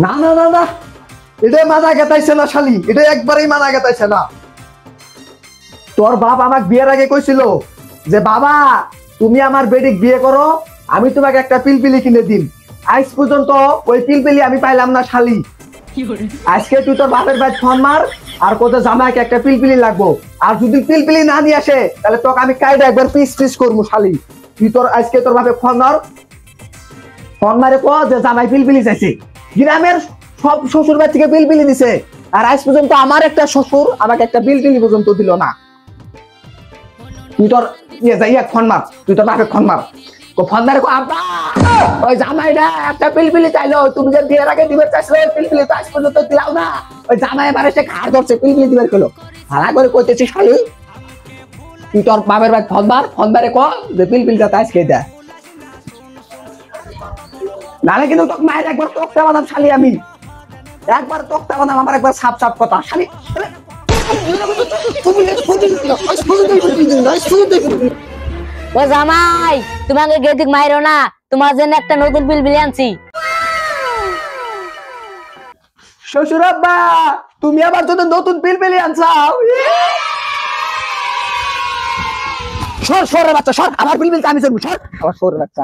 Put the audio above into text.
না না না না, এটা মানা গেতাইছে না শালি, এটা একবারেই মানা গেতাইছে না। তোর বাপ আমাকে বিয়ের আগে কইছিল যে বাবা তুমি আমার বেডিক বিয়ে করো, আমি তোমাকে একটা পিলপিলি কিনে দিন। আজ পর্যন্ত ওই পিলপিলি আমি পাইলাম না শালি। আজকে তুই তোর বাপের বাড়ি ফোন মার আর কোথাও জামাইকে একটা পিলপিলি লাগবো, আর যদি পিলপিলি না নিয়ে আসে তাহলে তোকে আমি কাইডা একবার পিস পিস করবো শালি। তুই তোর আজকে তোর বাপে ফোন মার, ফোন মারে কো যে জামাই পিলপিলি চাইছে। গ্রামের সব শ্বশুর বাড়ি থেকে পিলপিলি দিছে, আর আজ পর্যন্ত আমার একটা শ্বশুর আমাকে একটা পিলপিলি পর্যন্ত দিল না। তুই তোর ইয়ে ফোন মার, তুই তোর বাপে ফোন মার, ফোন মারে কো আব্বা ওই জামাইটা একটা পিলপিলি চাইলো, তুমি যে বিয়ের আগে দিবে চাইছিলে পিলপিলি তো আজ পর্যন্ত দিলাও না। ওই জামাই এবার এসে ঘাড় ধরছে পিলপিলি দিবার গেলো, ভাড়া করে কইতেছি শালি। তুই তোর বাপের বাড়ি ফোন মার, ফোন মারে কো যে পিলপিলিটা আজকে দেয়, নালে কিন্তু তোকে মায়ের একবার তোকটা বানাম শালি। আমি একবার তোকটা বানাম, আমার একবার সাপ সাপ কথা শালি। ও জামাই, তোমাকে গেদিক মাইরো না, তোমার জন্য একটা নতুন পিলপিলি আনছি। শ্বশুর আব্বা, তুমি আবার যদি নতুন পিলপিলি আনছাও। সর সরের বাচ্চা সর, আমার পিলপিলি আমি চলবো, সর আমার সরের বাচ্চা।